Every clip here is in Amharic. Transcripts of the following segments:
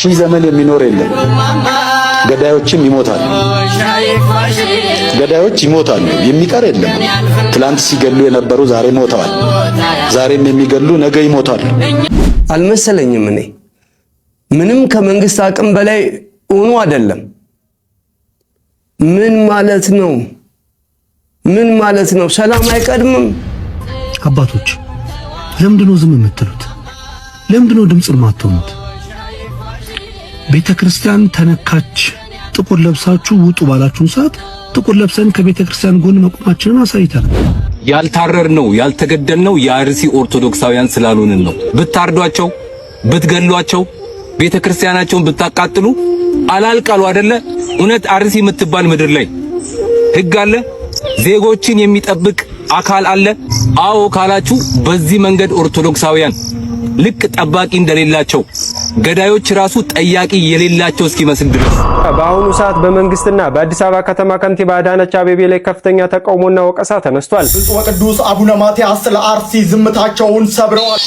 ሺህ ዘመን የሚኖር የለም። ገዳዮችም ይሞታሉ። ገዳዮች ይሞታሉ፣ የሚቀር የለም። ትላንት ሲገሉ የነበሩ ዛሬ ሞተዋል። ዛሬም የሚገሉ ነገ ይሞታሉ። አልመሰለኝም። እኔ ምንም ከመንግስት አቅም በላይ ሆኖ አይደለም። ምን ማለት ነው? ምን ማለት ነው? ሰላም አይቀድምም? አባቶች ለምንድነው ዝም የምትሉት? ለምንድነው ድምጽ የማትሆኑት? ቤተክርስቲያን ተነካች፣ ጥቁር ለብሳችሁ ውጡ ባላችሁን ሰዓት ጥቁር ለብሰን ከቤተክርስቲያን ጎን መቆማችንን አሳይተናል። ያልታረርነው ያልተገደልነው የአርሲ ኦርቶዶክሳውያን ስላሉንን ነው። ብታርዷቸው፣ ብትገሏቸው፣ ቤተክርስቲያናቸውን ብታቃጥሉ አላልቃሉ አይደለ? እውነት አርሲ የምትባል ምድር ላይ ሕግ አለ፣ ዜጎችን የሚጠብቅ አካል አለ። አዎ ካላችሁ በዚህ መንገድ ኦርቶዶክሳውያን ልክ ጠባቂ እንደሌላቸው ገዳዮች ራሱ ጠያቂ የሌላቸው እስኪመስል ድረስ በአሁኑ ሰዓት በመንግስትና በአዲስ አበባ ከተማ ከንቲባ አዳነች አቤቤ ላይ ከፍተኛ ተቃውሞና ወቀሳ ተነስቷል። ብፁዕ ወቅዱስ አቡነ ማትያስ ስለ አርሲ ዝምታቸውን ሰብረዋል።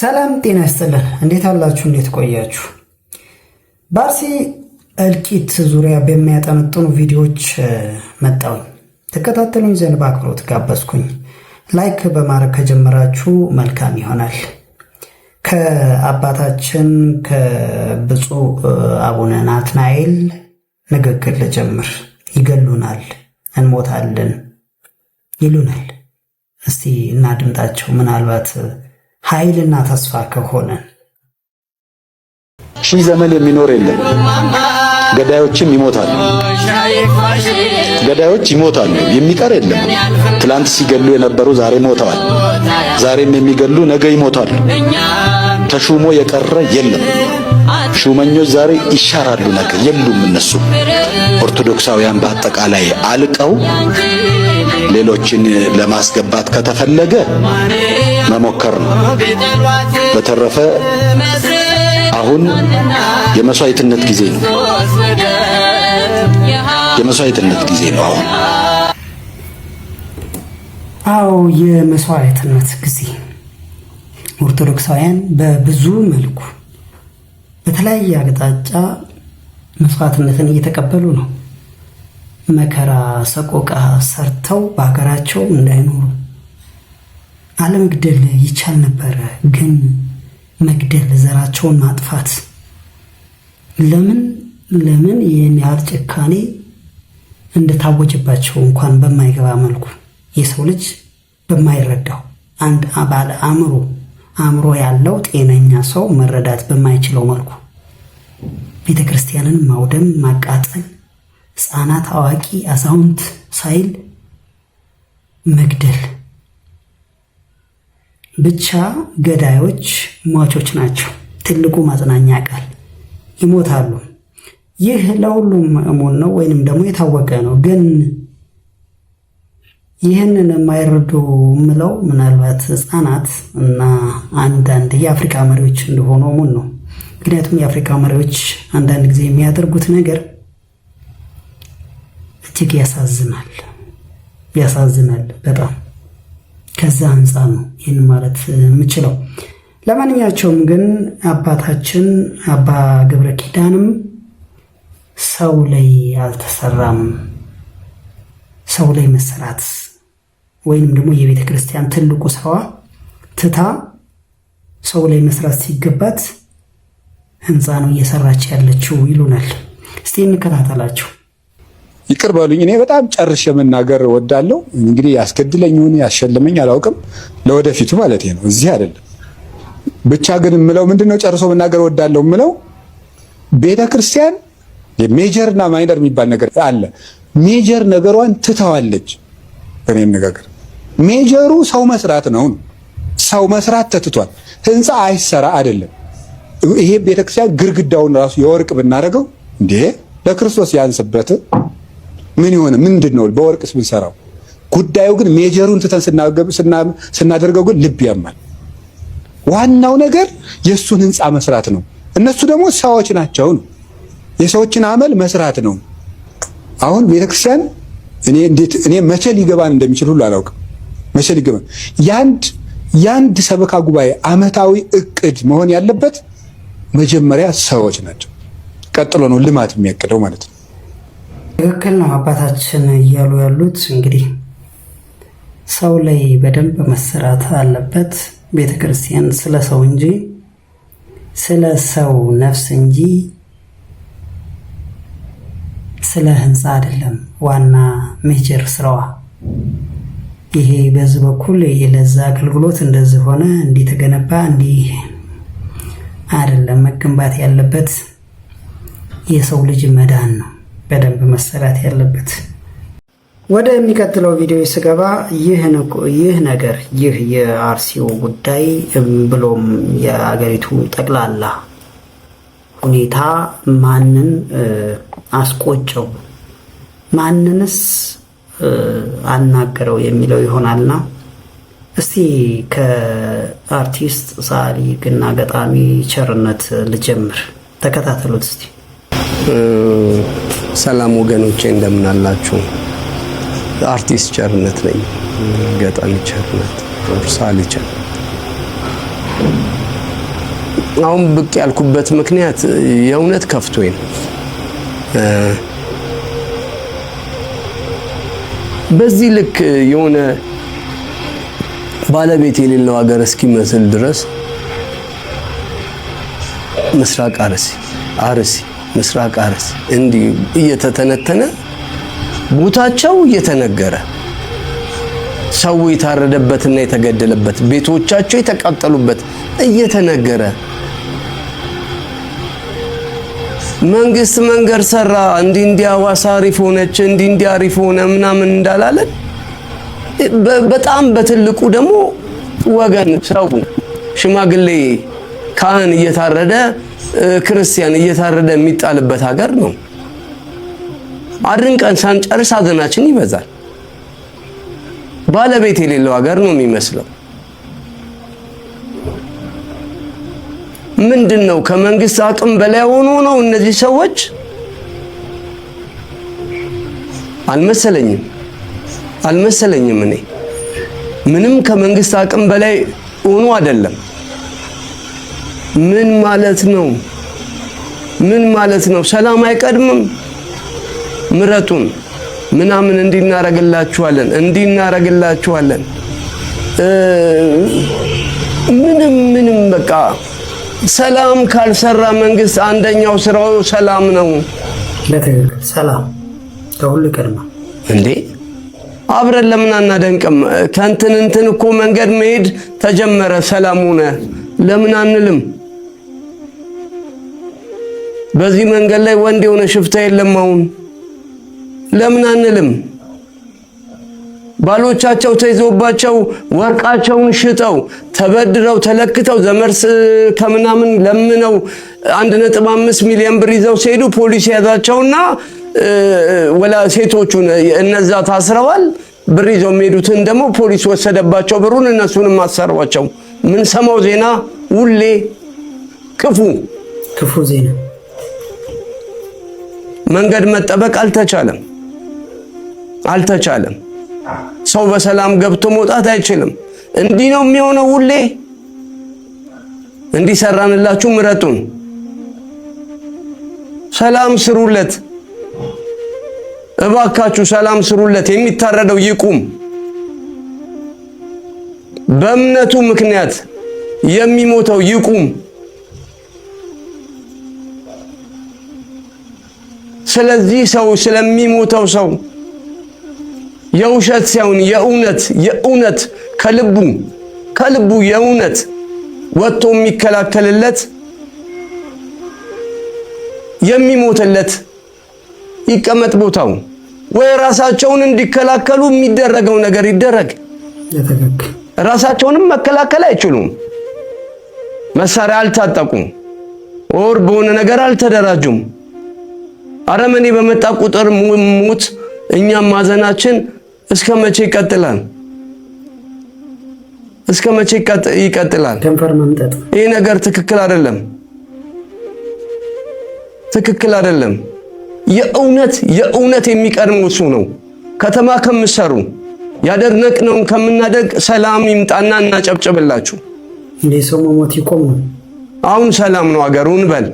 ሰላም ጤና ይስጥልን። እንዴት አላችሁ? እንዴት ቆያችሁ? በአርሲ እልቂት ዙሪያ በሚያጠነጥኑ ቪዲዮዎች መጣሁኝ። ተከታተሉኝ ዘንድ በአክብሮት ጋበዝኩኝ። ላይክ በማድረግ ከጀመራችሁ መልካም ይሆናል። ከአባታችን ከብፁዕ አቡነ ናትናኤል ንግግር ልጀምር። ይገሉናል፣ እንሞታለን ይሉናል። እስቲ እናድምጣቸው። ምናልባት ኃይልና ተስፋ ከሆነ ሺህ ዘመን የሚኖር የለም። ገዳዮችም ይሞታሉ። ገዳዮች ይሞታሉ፣ የሚቀር የለም። ትላንት ሲገሉ የነበሩ ዛሬ ሞተዋል። ዛሬም የሚገሉ ነገ ይሞታሉ። ተሹሞ የቀረ የለም። ሹመኞች ዛሬ ይሻራሉ፣ ነገ የሉም። እነሱ ኦርቶዶክሳውያን በአጠቃላይ አልቀው ሌሎችን ለማስገባት ከተፈለገ መሞከር ነው። በተረፈ አሁን የመስዋዕትነት ጊዜ ነው። የመስዋዕትነት ጊዜ ነው አሁን። አዎ የመስዋዕትነት ጊዜ። ኦርቶዶክሳውያን በብዙ መልኩ በተለያየ አቅጣጫ መስዋዕትነትን እየተቀበሉ ነው። መከራ ሰቆቃ ሰርተው በሀገራቸው እንዳይኖሩ። አለመግደል ይቻል ነበረ፣ ግን መግደል፣ ዘራቸውን ማጥፋት ለምን ይህን ያህል ጭካኔ እንደታወጀባቸው እንኳን በማይገባ መልኩ የሰው ልጅ በማይረዳው አንድ ባለ አእምሮ ያለው ጤነኛ ሰው መረዳት በማይችለው መልኩ ቤተ ክርስቲያንን ማውደም፣ ማቃጠል፣ ሕፃናት፣ አዋቂ፣ አዛውንት ሳይል መግደል። ብቻ ገዳዮች ሟቾች ናቸው። ትልቁ ማጽናኛ ቃል ይሞታሉ። ይህ ለሁሉም እሙን ነው ወይንም ደግሞ የታወቀ ነው። ግን ይህንን የማይረዱ ምለው ምናልባት ሕፃናት እና አንዳንድ የአፍሪካ መሪዎች እንደሆኑ እሙን ነው። ምክንያቱም የአፍሪካ መሪዎች አንዳንድ ጊዜ የሚያደርጉት ነገር እጅግ ያሳዝናል በጣም። ከዛ አንጻር ነው ይህን ማለት የምችለው። ለማንኛቸውም ግን አባታችን አባ ገብረ ኪዳንም ሰው ላይ አልተሰራም፣ ሰው ላይ መሰራት ወይንም ደግሞ የቤተ ክርስቲያን ትልቁ ስራዋ ትታ ሰው ላይ መስራት ሲገባት ህንፃ ነው እየሰራች ያለችው ይሉናል። እስቲ እንከታተላቸው። ይቅር በሉኝ። እኔ በጣም ጨርሼ መናገር እወዳለሁ። እንግዲህ ያስገድለኝ ይሁን ያሸልመኝ አላውቅም፣ ለወደፊቱ ማለት ነው። እዚህ አይደለም ብቻ ግን የምለው ምንድነው፣ ጨርሶ መናገር እወዳለሁ የምለው ቤተክርስቲያን የሜጀርና ማይነር የሚባል ነገር አለ። ሜጀር ነገሯን ትተዋለች። እኔ እንነጋገር፣ ሜጀሩ ሰው መስራት ነው። ሰው መስራት ተትቷል። ህንፃ አይሰራ አይደለም። ይሄ ቤተክርስቲያን ግርግዳውን ራሱ የወርቅ ብናደርገው እንዴ ለክርስቶስ ያንስበት ምን ይሆነ? ምንድነው በወርቅስ ብንሰራው? ጉዳዩ ግን ሜጀሩን ትተን ስናደርገው ግን ልብ ያማል። ዋናው ነገር የሱን ህንፃ መስራት ነው። እነሱ ደግሞ ሰዎች ናቸው ነው የሰዎችን አመል መስራት ነው። አሁን ቤተክርስቲያን እኔ መቼ ሊገባን እንደሚችል ሁሉ አላውቅም። መቼ ሊገባን ያንድ ሰበካ ጉባኤ አመታዊ እቅድ መሆን ያለበት መጀመሪያ ሰዎች ናቸው። ቀጥሎ ነው ልማት የሚያቅደው ማለት ነው። ትክክል ነው አባታችን እያሉ ያሉት እንግዲህ ሰው ላይ በደንብ መሰራት አለበት። ቤተክርስቲያን ስለ ሰው እንጂ ስለ ሰው ነፍስ እንጂ ስለ ህንፃ አይደለም ዋና ሜጀር ስራዋ። ይሄ በዚህ በኩል የለዛ አገልግሎት እንደዚህ ሆነ እንዲህ ተገነባ እንዲህ አይደለም። መገንባት ያለበት የሰው ልጅ መዳን ነው በደንብ መሰራት ያለበት። ወደ የሚቀጥለው ቪዲዮ ስገባ ይህ ነገር የአርሲው ጉዳይ ብሎም የአገሪቱ ጠቅላላ ሁኔታ ማንን አስቆጨው፣ ማንንስ አናገረው የሚለው ይሆናልና እስቲ ከአርቲስት ሰዓሊ ግና ገጣሚ ቸርነት ልጀምር። ተከታተሉት እስቲ። ሰላም ወገኖቼ እንደምን አላችሁ? አርቲስት ቸርነት ነኝ። ገጣሚ ቸርነት፣ ሰዓሊ ቸርነት። አሁን ብቅ ያልኩበት ምክንያት የእውነት ከፍቶኝ ነው። በዚህ ልክ የሆነ ባለቤት የሌለው ሀገር እስኪመስል ድረስ ምስራቅ አርሲ ምስራቅ አርሲ እንዲህ እየተተነተነ ቦታቸው እየተነገረ ሰው የታረደበትና የተገደለበት ቤቶቻቸው የተቃጠሉበት እየተነገረ መንግስት መንገድ ሰራ እንዲህ ሐዋሳ አሪፍ ሆነች እንዲህ አሪፍ ሆነ ምናምን እንዳላለን በጣም በትልቁ ደግሞ ወገን ሰው ሽማግሌ ካህን እየታረደ ክርስቲያን እየታረደ የሚጣልበት ሀገር ነው። አድርንቀን ሳንጨርስ ሀዘናችን ይበዛል። ባለቤት የሌለው ሀገር ነው የሚመስለው። ምንድነው ከመንግስት አቅም በላይ ሆኖ ነው እነዚህ ሰዎች? አልመሰለኝም። እኔ ምንም ከመንግስት አቅም በላይ ሆኖ አይደለም። ምን ማለት ነው? ሰላም አይቀድምም? ምረጡን ምናምን እንዲናረግላችኋለን ምንም በቃ ሰላም ካልሰራ መንግስት አንደኛው ስራው ሰላም ነው። ለትክክል ሰላም ከሁሉ ቀድማ እንዴ አብረን ለምን አናደንቅም? ከእንትን እኮ መንገድ መሄድ ተጀመረ፣ ሰላም ሆነ፣ ለምን አንልም? በዚህ መንገድ ላይ ወንድ የሆነ ሽፍታ የለም አሁን፣ ለምን አንልም? ባሎቻቸው ተይዞባቸው ወርቃቸውን ሽጠው ተበድረው ተለክተው ዘመርስ ከምናምን ለምነው 1.5 ሚሊዮን ብር ይዘው ሲሄዱ ፖሊስ ያዛቸውና ወላ ሴቶቹን እነዛ ታስረዋል። ብር ይዘው የሚሄዱትን ደግሞ ፖሊስ ወሰደባቸው ብሩን፣ እነሱንም አሰሯቸው። ምን ሰማው ዜና ሁሌ ክፉ ዜና። መንገድ መጠበቅ አልተቻለም። ሰው በሰላም ገብቶ መውጣት አይችልም። እንዲህ ነው የሚሆነው ሁሌ። እንዲሰራንላችሁ ምረጡን፣ ሰላም ስሩለት፣ እባካችሁ ሰላም ስሩለት። የሚታረደው ይቁም። በእምነቱ ምክንያት የሚሞተው ይቁም። ስለዚህ ሰው ስለሚሞተው ሰው የውሸት ሳይሆን የእውነት ከልቡ የእውነት ወጥቶ የሚከላከልለት የሚሞትለት ይቀመጥ ቦታው። ወይ ራሳቸውን እንዲከላከሉ የሚደረገው ነገር ይደረግ። ራሳቸውንም መከላከል አይችሉም። መሳሪያ አልታጠቁም፣ ወር በሆነ ነገር አልተደራጁም። አረመኔ በመጣ ቁጥር ሙት እኛም ማዘናችን እስከ መቼ ይቀጥላል? ይቀጥላል? ይሄ ነገር ትክክል አይደለም። ትክክል አይደለም። የእውነት የሚቀድመው እሱ ነው። ከተማ ከምሰሩ ያደረቅነውን ከምናደግ ሰላም ይምጣና እናጨብጭብላችሁ። እንዴ ሰው መሞት ይቆም ነው። አሁን ሰላም ነው አገሩን በል።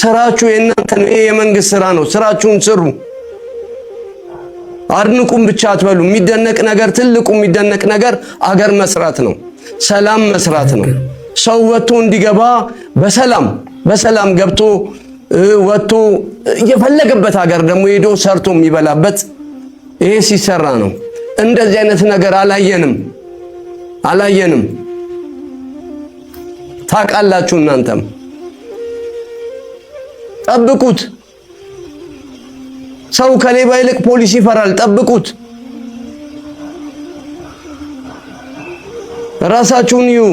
ስራችሁ የእናንተ ነው። ይሄ የመንግስት ስራ ነው። ስራችሁን ስሩ። አድንቁም ብቻ አትበሉ። የሚደነቅ ነገር ትልቁ የሚደነቅ ነገር አገር መስራት ነው። ሰላም መስራት ነው። ሰው ወጥቶ እንዲገባ በሰላም ገብቶ ወጥቶ የፈለገበት ሀገር ደግሞ ሄዶ ሰርቶ የሚበላበት ይሄ ሲሰራ ነው። እንደዚህ አይነት ነገር አላየንም። ታውቃላችሁ እናንተም ጠብቁት። ሰው ከሌባ ይልቅ ፖሊስ ይፈራል። ጠብቁት። ራሳችሁን ይዩ።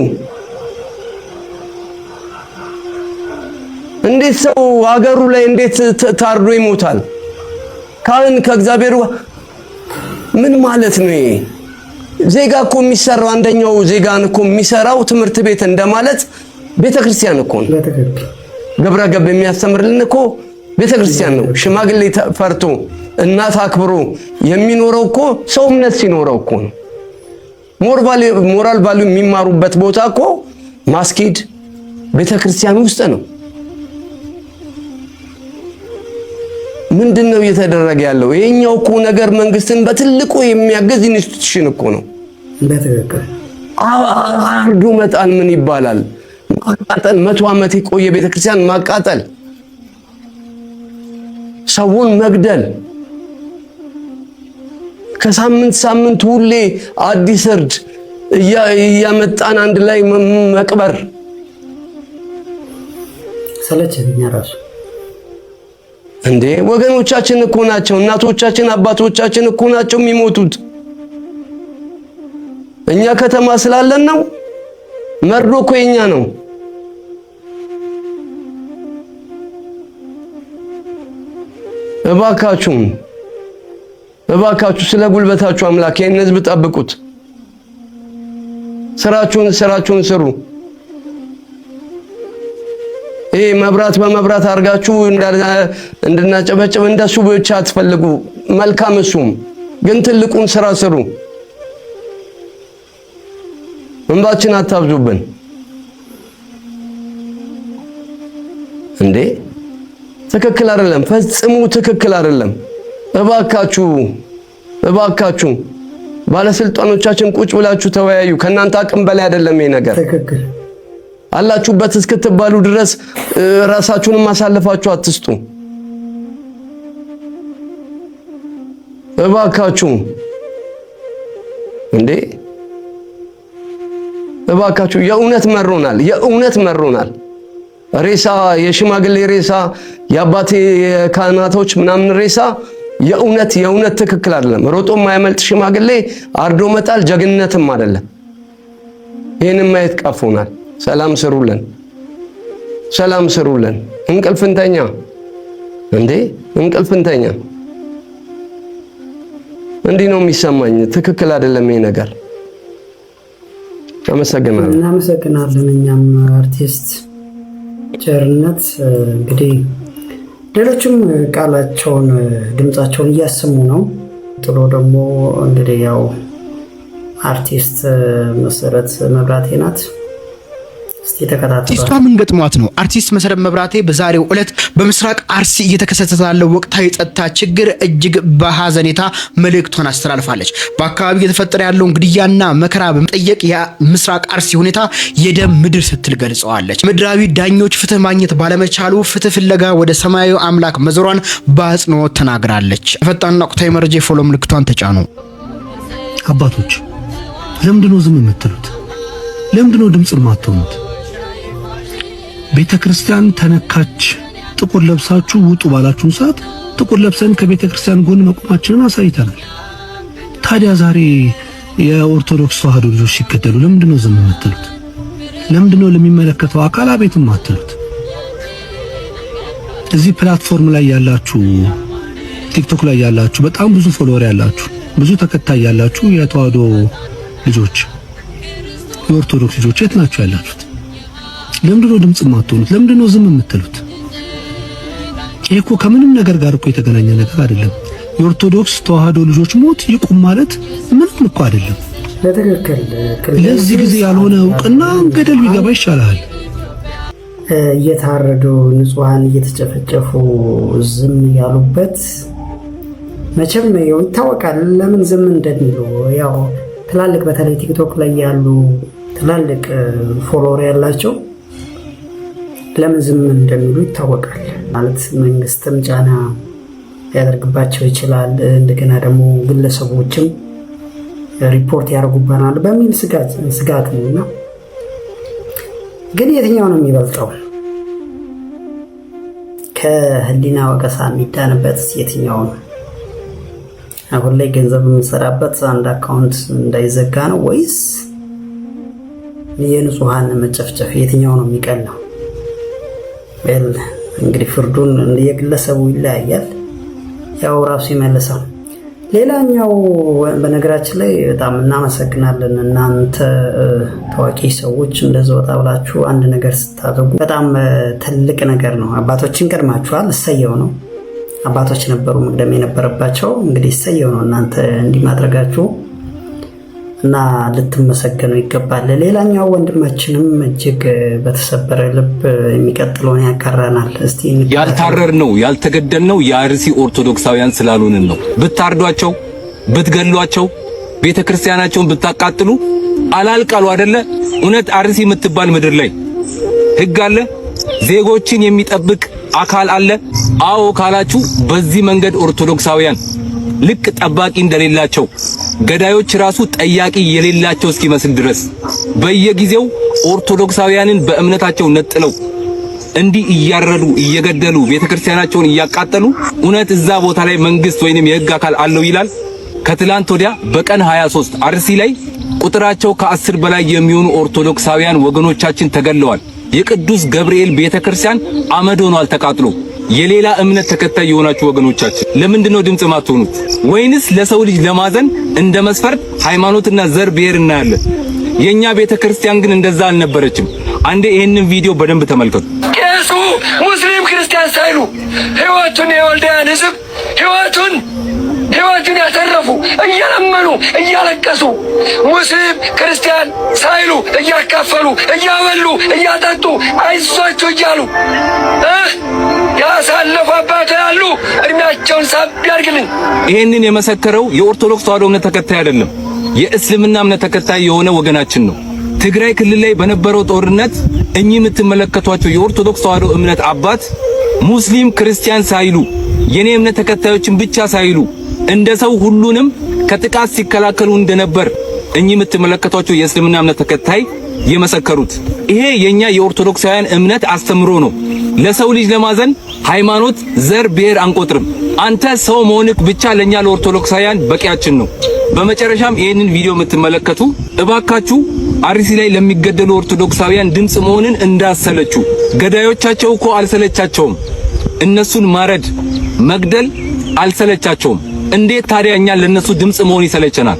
እንዴት ሰው ሀገሩ ላይ እንዴት ታርዶ ይሞታል? ካህን ከእግዚአብሔር ምን ማለት ነው? ይሄ ዜጋ እኮ የሚሰራው አንደኛው ዜጋን እኮ የሚሰራው ትምህርት ቤት እንደማለት ቤተክርስቲያን እኮ ነው። ግብረ ገብ የሚያስተምርልን እኮ ቤተክርስቲያን ነው። ሽማግሌ ፈርቶ እናት አክብሮ የሚኖረው እኮ ሰው እምነት ሲኖረው እኮ ነው። ሞራል ቫልዩ የሚማሩበት ቦታ እኮ ማስኪድ ቤተክርስቲያን ውስጥ ነው። ምንድነው እየተደረገ ያለው? ይሄኛው እኮ ነገር መንግስትን በትልቁ የሚያገዝ ኢንስቲትዩሽን እኮ ነው። በትክክል አርዶ መጣል ምን ይባላል? ማቃጠል፣ 100 ዓመት የቆየ ቤተክርስቲያን ማቃጠል፣ ሰውን መግደል፣ ከሳምንት ሁሌ አዲስ እርድ እያመጣን አንድ ላይ መቅበር ሰለቸኛ ራሱ እንዴ! ወገኖቻችን እኮ ናቸው። እናቶቻችን አባቶቻችን እኮ ናቸው የሚሞቱት። እኛ ከተማ ስላለን ነው። መርዶ እኮ የኛ ነው። እባካችሁ ስለ ጉልበታችሁ አምላክ ይህን ህዝብ ጠብቁት። ስራችሁን ስሩ። ይሄ መብራት በመብራት አድርጋችሁ እንድናጨበጭብ እንደሱ ብቻ አትፈልጉ። መልካም እሱም ግን ትልቁን ስራ ስሩ። እንባችን አታብዙብን እንዴ! ትክክል አይደለም። ፈጽሙ ትክክል አይደለም። እባካችሁ ባለስልጣኖቻችን ቁጭ ብላችሁ ተወያዩ። ከናንተ አቅም በላይ አይደለም ይሄ ነገር። ትክክል አላችሁበት እስክትባሉ ድረስ ራሳችሁንም ማሳለፋችሁ አትስጡ። እባካችሁ እንዴ! እባካችሁ የእውነት መሮናል። ሬሳ የሽማግሌ ሬሳ የአባቴ የካህናቶች ምናምን ሬሳ የእውነት ትክክል አይደለም። ሮጦ የማያመልጥ ሽማግሌ አርዶ መጣል ጀግንነትም አይደለም። ይሄንን ማየት ቀፎናል። ሰላም ስሩልን። እንቅልፍንተኛ እንዴ! እንቅልፍንተኛ እንዲህ ነው የሚሰማኝ። ትክክል አይደለም ይሄ ነገር። እናመሰግናለን። እኛም አርቲስት ቸርነት እንግዲህ ሌሎችም ቃላቸውን ድምጻቸውን እያሰሙ ነው። ጥሎ ደግሞ እንግዲህ ያው አርቲስት መሰረት መብራቴ ናት። አርቲስቷ ምን ገጥሟት ነው? አርቲስት መሰረት መብራቴ በዛሬው ዕለት በምስራቅ አርሲ እየተከሰተ ያለው ወቅታዊ ጸጥታ ችግር እጅግ በሐዘኔታ መልእክቷን አስተላልፋለች። በአካባቢው እየተፈጠረ ያለውን ግድያና መከራ በመጠየቅ የምስራቅ አርሲ ሁኔታ የደም ምድር ስትል ገልጸዋለች። ምድራዊ ዳኞች ፍትህ ማግኘት ባለመቻሉ ፍትህ ፍለጋ ወደ ሰማያዊ አምላክ መዞሯን በአጽንኦት ተናግራለች። ፈጣንና ወቅታዊ መረጃ ፎሎ ምልክቷን ተጫኑ። አባቶች ለምንድነው ዝም የምትሉት? ለምንድነው ድምጽ የማትሆኑት? ቤተ ክርስቲያን ተነካች፣ ጥቁር ለብሳችሁ ውጡ ባላችሁን ሰዓት ጥቁር ለብሰን ከቤተ ክርስቲያን ጎን መቆማችንን አሳይተናል። ታዲያ ዛሬ የኦርቶዶክስ ተዋህዶ ልጆች ሲገደሉ ለምንድነው ዝም የምትሉት? ለምንድነው ለሚመለከተው አካል አቤትም አትሉት? እዚህ ፕላትፎርም ላይ ያላችሁ፣ ቲክቶክ ላይ ያላችሁ፣ በጣም ብዙ ፎሎወር ያላችሁ፣ ብዙ ተከታይ ያላችሁ የተዋህዶ ልጆች፣ የኦርቶዶክስ ልጆች የት ናችሁ ያላችሁት? ለምንድነው ድምጽ የማትሆኑት? ለምንድነው ዝም የምትሉት? ይሄ እኮ ከምንም ነገር ጋር እኮ የተገናኘ ነገር አይደለም። የኦርቶዶክስ ተዋህዶ ልጆች ሞት ይቁም ማለት ምንም እኮ አይደለም። ለትክክል ለዚህ ጊዜ ያልሆነ እውቅና ገደል ቢገባ ይሻላል። እየታረዱ ንጹሃን እየተጨፈጨፉ ዝም ያሉበት መቼም ይታወቃል ለምን ዝም እንደሚሉ። ያው ትላልቅ በተለይ ቲክቶክ ላይ ያሉ ትላልቅ ፎሎወር ያላቸው ለምን ዝም እንደሚሉ ይታወቃል። ማለት መንግስትም ጫና ሊያደርግባቸው ይችላል። እንደገና ደግሞ ግለሰቦችም ሪፖርት ያደርጉብናል በሚል ስጋት ነውና፣ ግን የትኛው ነው የሚበልጠው? ከህሊና ወቀሳ የሚዳንበት የትኛው ነው? አሁን ላይ ገንዘብ የምንሰራበት አንድ አካውንት እንዳይዘጋ ነው ወይስ የንጹሃን መጨፍጨፍ? የትኛው ነው የሚቀለው? እንግዲህ ፍርዱን የግለሰቡ ይለያያል። ያው ራሱ ይመልሳል። ሌላኛው በነገራችን ላይ በጣም እናመሰግናለን እናንተ ታዋቂ ሰዎች እንደዚህ ወጣ ብላችሁ አንድ ነገር ስታደርጉ በጣም ትልቅ ነገር ነው። አባቶችን ቀድማችኋል፣ እሰየው ነው። አባቶች ነበሩ መቅደም የነበረባቸው። እንግዲህ እሰየው ነው እናንተ እንዲህ ማድረጋችሁ እና ልትመሰገኑ ይገባል። ሌላኛው ወንድማችንም እጅግ በተሰበረ ልብ የሚቀጥለውን ያቀራናል። እስቲ ያልታረርነው ያልተገደልነው የአርሲ ኦርቶዶክሳውያን ስላሉንን ነው። ብታርዷቸው፣ ብትገሏቸው፣ ቤተክርስቲያናቸውን ብታቃጥሉ አላልቃሉ አይደለ? እውነት አርሲ የምትባል ምድር ላይ ሕግ አለ፣ ዜጎችን የሚጠብቅ አካል አለ። አዎ ካላችሁ በዚህ መንገድ ኦርቶዶክሳውያን ልክ ጠባቂ እንደሌላቸው ገዳዮች ራሱ ጠያቂ የሌላቸው እስኪመስል ድረስ በየጊዜው ኦርቶዶክሳውያንን በእምነታቸው ነጥለው እንዲህ እያረዱ እየገደሉ ቤተክርስቲያናቸውን እያቃጠሉ እውነት እዛ ቦታ ላይ መንግስት ወይንም የህግ አካል አለው ይላል? ከትላንት ወዲያ በቀን 23 አርሲ ላይ ቁጥራቸው ከ10 በላይ የሚሆኑ ኦርቶዶክሳውያን ወገኖቻችን ተገለዋል። የቅዱስ ገብርኤል ቤተክርስቲያን አመድ ሆኗል ተቃጥሎ። የሌላ እምነት ተከታይ የሆናችሁ ወገኖቻችን ለምንድነው ድምጽ ማትሆኑት? ወይንስ ለሰው ልጅ ለማዘን እንደ መስፈርት ሃይማኖትና ዘር ብሔር እናያለን? የኛ ቤተክርስቲያን ግን እንደዛ አልነበረችም። አንዴ ይሄንን ቪዲዮ በደንብ ተመልከቱ። ቄሱ ሙስሊም ክርስቲያን ሳይሉ ህይወቱን የወልዳያን ህዝብ ህይወቱን ያተረፉ እየለመኑ እያለቀሱ ሙስሊም ክርስቲያን ሳይሉ እያካፈሉ እያበሉ እያጠጡ አይዟችሁ እያሉ ያሳለፉ አባት ያሉ እድሜያቸውን ሳብ ያርግልን። ይሄንን የመሰከረው የኦርቶዶክስ ተዋህዶ እምነት ተከታይ አይደለም፣ የእስልምና እምነት ተከታይ የሆነ ወገናችን ነው። ትግራይ ክልል ላይ በነበረው ጦርነት እኚህ የምትመለከቷቸው የኦርቶዶክስ ተዋህዶ እምነት አባት ሙስሊም ክርስቲያን ሳይሉ የኔ እምነት ተከታዮችን ብቻ ሳይሉ እንደ ሰው ሁሉንም ከጥቃት ሲከላከሉ እንደነበር እኚህ የምትመለከቷቸው የእስልምና እምነት ተከታይ የመሰከሩት። ይሄ የኛ የኦርቶዶክሳውያን እምነት አስተምሮ ነው። ለሰው ልጅ ለማዘን ሃይማኖት፣ ዘር፣ ብሔር አንቆጥርም። አንተ ሰው መሆንክ ብቻ ለኛ ለኦርቶዶክሳውያን በቂያችን ነው። በመጨረሻም ይሄንን ቪዲዮ የምትመለከቱ እባካችሁ አርሲ ላይ ለሚገደሉ ኦርቶዶክሳውያን ድምጽ መሆንን እንዳሰለችሁ። ገዳዮቻቸው እኮ አልሰለቻቸውም። እነሱን ማረድ መግደል አልሰለቻቸውም። እንዴት ታዲያ እኛ ለነሱ ድምጽ መሆን ይሰለቸናል?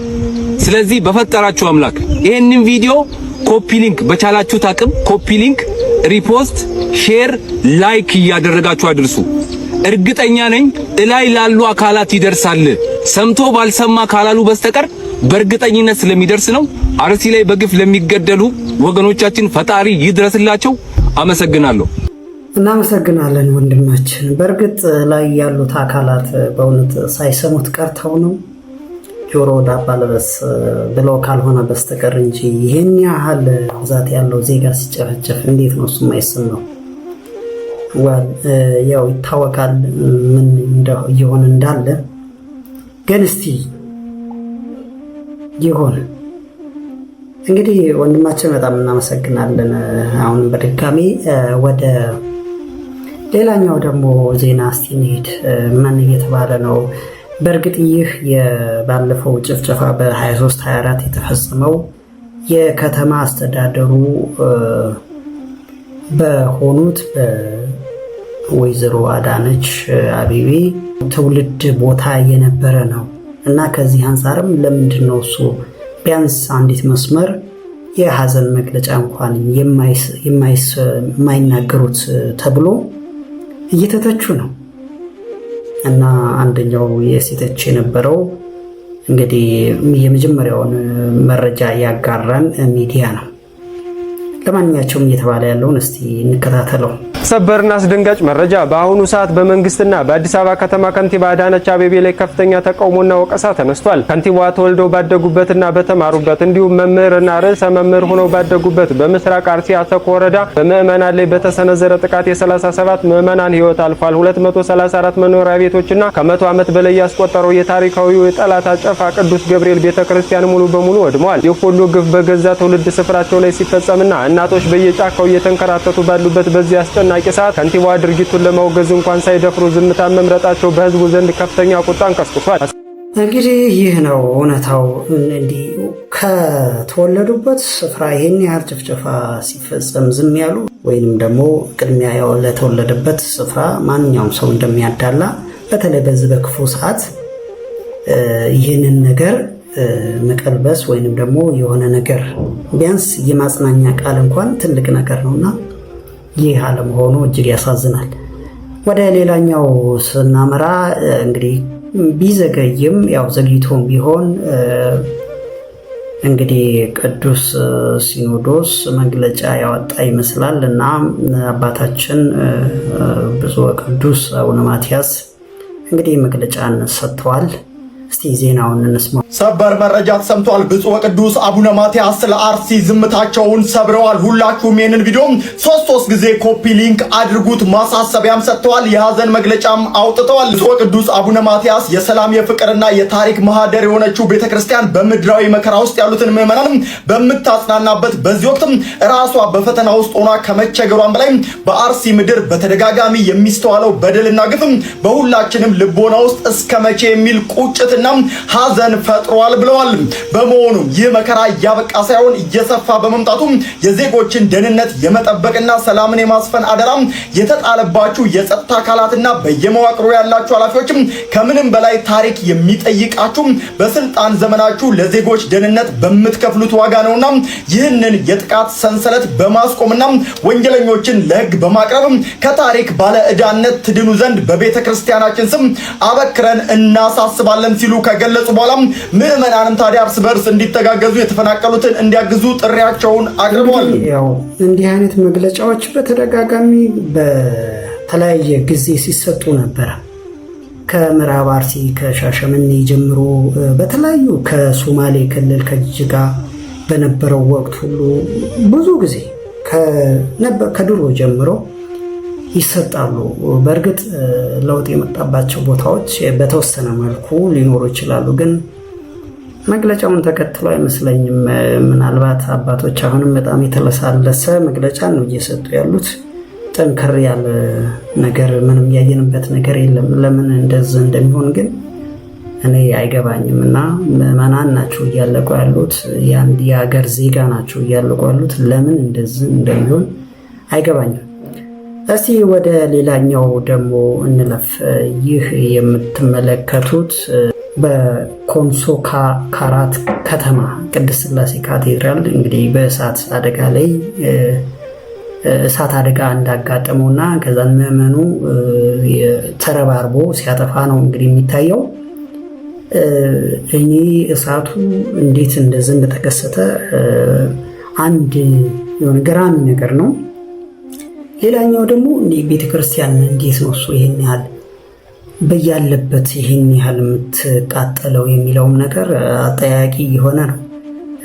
ስለዚህ በፈጠራችሁ አምላክ ይሄንን ቪዲዮ ኮፒ ሊንክ በቻላችሁት አቅም ኮፒ ሊንክ፣ ሪፖስት፣ ሼር፣ ላይክ እያደረጋችሁ አድርሱ። እርግጠኛ ነኝ እላይ ላሉ አካላት ይደርሳል። ሰምቶ ባልሰማ ካላሉ በስተቀር በእርግጠኝነት ስለሚደርስ ነው። አርሲ ላይ በግፍ ለሚገደሉ ወገኖቻችን ፈጣሪ ይድረስላቸው። አመሰግናለሁ። እናመሰግናለን ወንድማችን። በእርግጥ ላይ ያሉት አካላት በእውነት ሳይሰሙት ቀርተው ነው ጆሮ ዳባ ልበስ ብለው ካልሆነ በስተቀር እንጂ ይሄን ያህል ብዛት ያለው ዜጋ ሲጨፈጨፍ እንዴት ነው እሱ የማይሰማው? ያው ይታወቃል ምን እየሆነ እንዳለ። ግን እስቲ ይሆን እንግዲህ ወንድማችን በጣም እናመሰግናለን። አሁን በድጋሚ ወደ ሌላኛው ደግሞ ዜና እስቲ እንሂድ። ምን እየተባለ ነው? በእርግጥ ይህ የባለፈው ጭፍጨፋ በ23 24 የተፈጸመው የከተማ አስተዳደሩ በሆኑት በወይዘሮ አዳነች አቤቤ ትውልድ ቦታ የነበረ ነው እና ከዚህ አንጻርም ለምንድን ነው እሱ ቢያንስ አንዲት መስመር የሐዘን መግለጫ እንኳን የማይናገሩት ተብሎ እየተተቹ ነው። እና አንደኛው የሲተች የነበረው እንግዲህ የመጀመሪያውን መረጃ ያጋራን ሚዲያ ነው። ለማንኛቸውም እየተባለ ያለውን እስቲ እንከታተለው። ሰበርና አስደንጋጭ መረጃ። በአሁኑ ሰዓት በመንግስትና በአዲስ አበባ ከተማ ከንቲባ አዳነች አቤቤ ላይ ከፍተኛ ተቃውሞና ወቀሳ ተነስቷል። ከንቲባዋ ተወልደው ባደጉበትና በተማሩበት እንዲሁም መምህርና ርዕሰ መምህር ሆነው ባደጉበት በምስራቅ አርሲ አሰኮ ወረዳ በምዕመናን ላይ በተሰነዘረ ጥቃት የ37 ምዕመናን ህይወት አልፏል። 234 መኖሪያ ቤቶችና ከ100 ዓመት በላይ ያስቆጠረው የታሪካዊው የጠላት አጨፋ ቅዱስ ገብርኤል ቤተክርስቲያን ሙሉ በሙሉ ወድመዋል። ይህ ሁሉ ግፍ በገዛ ትውልድ ስፍራቸው ላይ ሲፈጸምና እናቶች በየጫካው እየተንከራተቱ ባሉበት በዚህ አስጨናቂ ሰዓት ከንቲባዋ ድርጊቱን ለማውገዝ እንኳን ሳይደፍሩ ዝምታ መምረጣቸው በህዝቡ ዘንድ ከፍተኛ ቁጣን ቀስቅሷል። እንግዲህ ይህ ነው እውነታው። እንዲህ ከተወለዱበት ስፍራ ይህን ያህል ጭፍጨፋ ሲፈጸም ዝም ያሉ ወይንም ደግሞ ቅድሚያ ለተወለደበት ስፍራ ማንኛውም ሰው እንደሚያዳላ በተለይ በዚህ በክፉ ሰዓት ይህንን ነገር መቀልበስ ወይንም ደግሞ የሆነ ነገር ቢያንስ የማጽናኛ ቃል እንኳን ትልቅ ነገር ነውና ይህ አለመሆኑ እጅግ ያሳዝናል። ወደ ሌላኛው ስናመራ እንግዲህ ቢዘገይም ያው ዘግይቶም ቢሆን እንግዲህ ቅዱስ ሲኖዶስ መግለጫ ያወጣ ይመስላል እና አባታችን ብፁዕ ቅዱስ አቡነ ማትያስ እንግዲህ መግለጫን ሰጥተዋል። እስቲ ዜናውን እንስማ። ሰበር መረጃ ተሰምቷል። ብፁዕ ወቅዱስ አቡነ ማትያስ ስለ አርሲ ዝምታቸውን ሰብረዋል። ሁላችሁም ይህንን ቪዲዮ ሶስት ጊዜ ኮፒ ሊንክ አድርጉት። ማሳሰቢያም ሰጥተዋል። የሐዘን መግለጫም አውጥተዋል። ብፁዕ ወቅዱስ አቡነ ማትያስ የሰላም የፍቅርና የታሪክ ማህደር የሆነችው ቤተክርስቲያን በምድራዊ መከራ ውስጥ ያሉትን ምዕመናን በምታጽናናበት በዚህ ወቅትም ራሷ በፈተና ውስጥ ሆና ከመቸገሯን በላይ በአርሲ ምድር በተደጋጋሚ የሚስተዋለው በደልና ግፍም በሁላችንም ልቦና ውስጥ እስከ መቼ የሚል ቁጭት ሐዘን ፈጥሯል ብለዋል። በመሆኑ ይህ መከራ እያበቃ ሳይሆን እየሰፋ በመምጣቱ የዜጎችን ደህንነት የመጠበቅና ሰላምን የማስፈን አደራ የተጣለባችሁ የጸጥታ አካላትና በየመዋቅሩ ያላችሁ ኃላፊዎችም ከምንም በላይ ታሪክ የሚጠይቃችሁ በስልጣን ዘመናችሁ ለዜጎች ደህንነት በምትከፍሉት ዋጋ ነውና ይህንን የጥቃት ሰንሰለት በማስቆምና ወንጀለኞችን ለሕግ በማቅረብ ከታሪክ ባለ ዕዳነት ትድኑ ዘንድ በቤተክርስቲያናችን ስም አበክረን እናሳስባለን ሲሉ ከገለጹ በኋላ ምዕመናንም ታዲያ እርስ በርስ እንዲተጋገዙ የተፈናቀሉትን እንዲያግዙ ጥሪያቸውን አቅርበዋል። ያው እንዲህ አይነት መግለጫዎች በተደጋጋሚ በተለያየ ጊዜ ሲሰጡ ነበር። ከምዕራብ አርሲ ከሻሸመኔ ጀምሮ በተለያዩ ከሶማሌ ክልል ከጅጅጋ በነበረው ወቅት ሁሉ ብዙ ጊዜ ከድሮ ጀምሮ ይሰጣሉ። በእርግጥ ለውጥ የመጣባቸው ቦታዎች በተወሰነ መልኩ ሊኖሩ ይችላሉ፣ ግን መግለጫውን ተከትሎ አይመስለኝም። ምናልባት አባቶች አሁንም በጣም የተለሳለሰ መግለጫ ነው እየሰጡ ያሉት። ጠንከር ያለ ነገር ምንም ያየንበት ነገር የለም። ለምን እንደዚህ እንደሚሆን ግን እኔ አይገባኝም። እና ምዕመናን ናቸው እያለቁ ያሉት፣ የአንድ የሀገር ዜጋ ናቸው እያለቁ ያሉት። ለምን እንደዚህ እንደሚሆን አይገባኝም። እስቲ ወደ ሌላኛው ደግሞ እንለፍ። ይህ የምትመለከቱት በኮንሶ ካራት ከተማ ቅድስት ሥላሴ ካቴድራል እንግዲህ በእሳት አደጋ ላይ እሳት አደጋ እንዳጋጠመውና ከዛን ምዕመኑ ተረባርቦ ሲያጠፋ ነው እንግዲህ የሚታየው። እኔ እሳቱ እንዴት እንደዚህ እንደተከሰተ አንድ የሆነ ገራሚ ነገር ነው። ሌላኛው ደግሞ ቤተክርስቲያን እንዴት ነው እሱ ይሄን ያህል በያለበት ይሄን ያህል የምትቃጠለው የሚለውም ነገር አጠያቂ የሆነ ነው።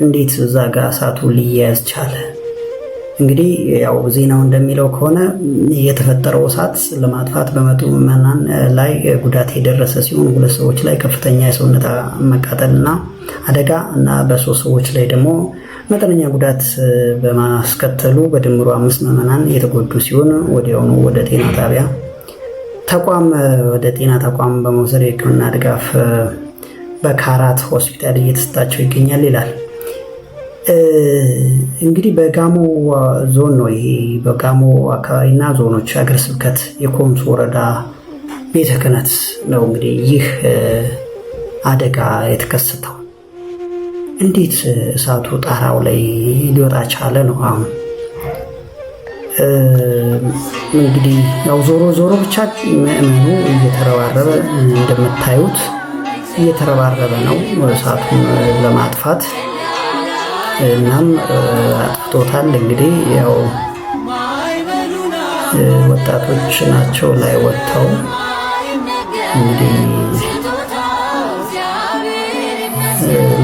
እንዴት እዛ ጋር እሳቱ ሊያያዝ ቻለ? እንግዲህ ያው ዜናው እንደሚለው ከሆነ የተፈጠረው እሳት ለማጥፋት በመጡ ምዕመናን ላይ ጉዳት የደረሰ ሲሆን 2 ሰዎች ላይ ከፍተኛ የሰውነት መቃጠልና አደጋ እና በ3 ሰዎች ላይ ደግሞ መጠነኛ ጉዳት በማስከተሉ በድምሩ 5 ምዕመናን የተጎዱ ሲሆን ወዲያውኑ ወደ ጤና ተቋም በመውሰድ የሕክምና ድጋፍ በካራት ሆስፒታል እየተሰጣቸው ይገኛል ይላል። እንግዲህ በጋሞ ዞን ነው ይሄ በጋሞ አካባቢና ዞኖች ሀገረ ስብከት የኮንሶ ወረዳ ቤተ ክህነት ነው እንግዲህ ይህ አደጋ የተከሰተው። እንዴት እሳቱ ጣራው ላይ ሊወጣ ቻለ ነው አሁን እንግዲህ ያው ዞሮ ብቻ ምእመኑ እየተረባረበ እንደምታዩት እየተረባረበ ነው እሳቱን ለማጥፋት እናም አጥፍቶታል። እንግዲህ ያው ወጣቶች ናቸው ላይ ወጥተው እንግዲህ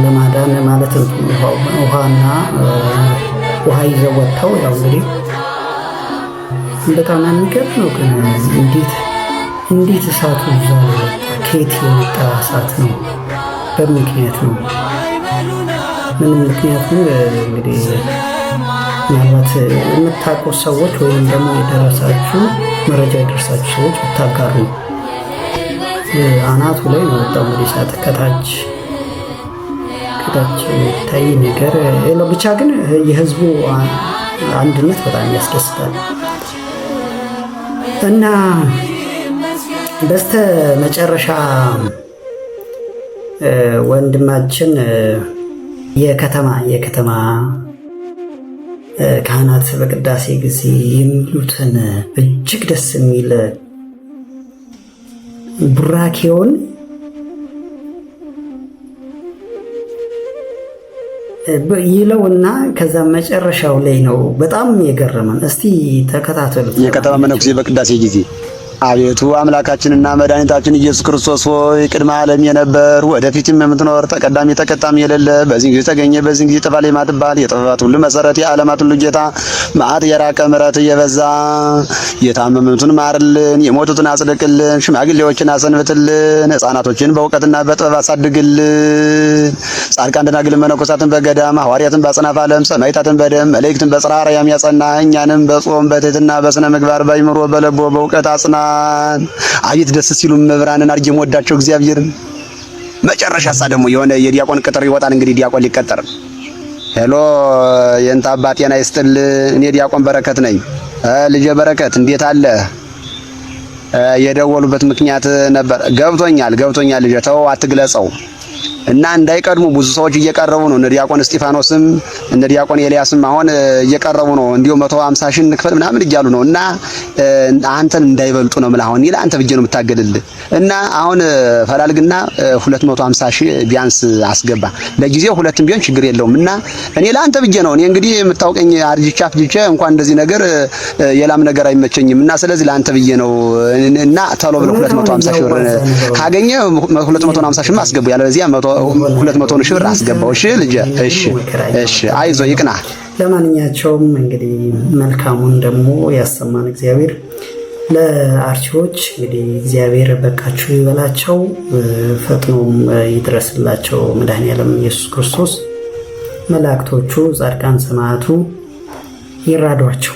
ለማዳን ማለት ውሃና ውሃ ይዘው ወጥተው ያው እንግዲህ በጣም የሚገርም ነው። ግን እንዴት እሳቱ ይዟል ከየት የመጣ እሳት ነው? በምክንያት ነው ምንም ምክንያቱ እንግዲህ ምናልባት የምታውቁ ሰዎች ወይም ደግሞ የደረሳችሁ መረጃ የደረሳችሁ ሰዎች ብታጋሩ። አናቱ ላይ ነው ወጣው እንግዲህ እሳት ከታች ታይ ነገር የለው። ብቻ ግን የህዝቡ አንድነት በጣም ያስደስታል እና በስተ መጨረሻ ወንድማችን የከተማ ካህናት በቅዳሴ ጊዜ የሚሉትን እጅግ ደስ የሚል ቡራኬውን ይለውና ከዛ መጨረሻው ላይ ነው በጣም የገረመን። እስቲ ተከታተሉት። የከተማ መነኩሴ በቅዳሴ ጊዜ አቤቱ አምላካችንና መድኃኒታችን ኢየሱስ ክርስቶስ ሆይ ቅድመ ዓለም የነበር ወደፊትም የምትኖር ተቀዳሚ ተከታሚ የሌለ በዚህ ጊዜ ተገኘ በዚህ ጊዜ ጥፋት የማትባል የጥፋት ሁሉ መሰረት የዓለማት ሁሉ ጌታ መዓት የራቀ ምሕረት የበዛ የታመሙትን ማርልን፣ የሞቱትን አጽድቅልን፣ ሽማግሌዎችን አሰንብትልን፣ ሕፃናቶችን በእውቀትና በጥበብ አሳድግልን። ጻድቃን ደናግል መነኮሳትን በገዳም ሐዋርያትን በአጽናፈ ዓለም ሰማዕታትን በደም መላእክትን በጽርሐ አርያም ያጸና እኛንም በጾም በትሕትና በስነ ምግባር በአእምሮ በልቦ በእውቀት አጽና። አቤት ደስ ሲሉ መብራንን አርጀም ወዳቸው እግዚአብሔር። መጨረሻሳ ደግሞ የሆነ የዲያቆን ቅጥር ይወጣል። እንግዲህ ዲያቆን ሊቀጠር ሄሎ የእንታ አባቴና ይስጥል። እኔ ዲያቆን በረከት ነኝ። ልጄ በረከት እንዴት አለ? የደወሉበት ምክንያት ነበር። ገብቶኛል ልጄ ተው አትግለጸው እና እንዳይቀድሙ ብዙ ሰዎች እየቀረቡ ነው። እነ ዲያቆን እስጢፋኖስም እነ ዲያቆን ኤልያስም አሁን እየቀረቡ ነው። እንዲሁ 150 ሺህ ንክፈል ምናምን እያሉ ነው። እና አንተን እንዳይበልጡ ነው ማለት አሁን አንተ ብዬ ነው የምታገልልህ። እና አሁን ፈላልግና 250 ሺህ ቢያንስ አስገባ። ለጊዜው ሁለትም ቢሆን ችግር የለውም። እና እኔ ለአንተ ብዬ ነው። እኔ እንግዲህ የምታውቀኝ አርጅቻፍ ልጄ እንኳን እንደዚህ ነገር የላም ነገር አይመቸኝም። እና ስለዚህ ለአንተ ብዬ ነው። እና ተሎ ብለው 250 ሺህ ብር ካገኘ 250 ሺህ አስገቡ። ያለዚያ 200 ሺህ ብር አስገባው። እሺ ልጄ እሺ አይዞ ይቅና። ለማንኛቸውም እንግዲህ መልካሙን ደግሞ ያሰማን እግዚአብሔር። ለአርቺዎች እንግዲህ እግዚአብሔር በቃችሁ ይበላቸው፣ ፈጥኖም ይድረስላቸው መድኃኔዓለም ኢየሱስ ክርስቶስ። መላእክቶቹ ጻድቃን ሰማዕቱ ይራዷቸው።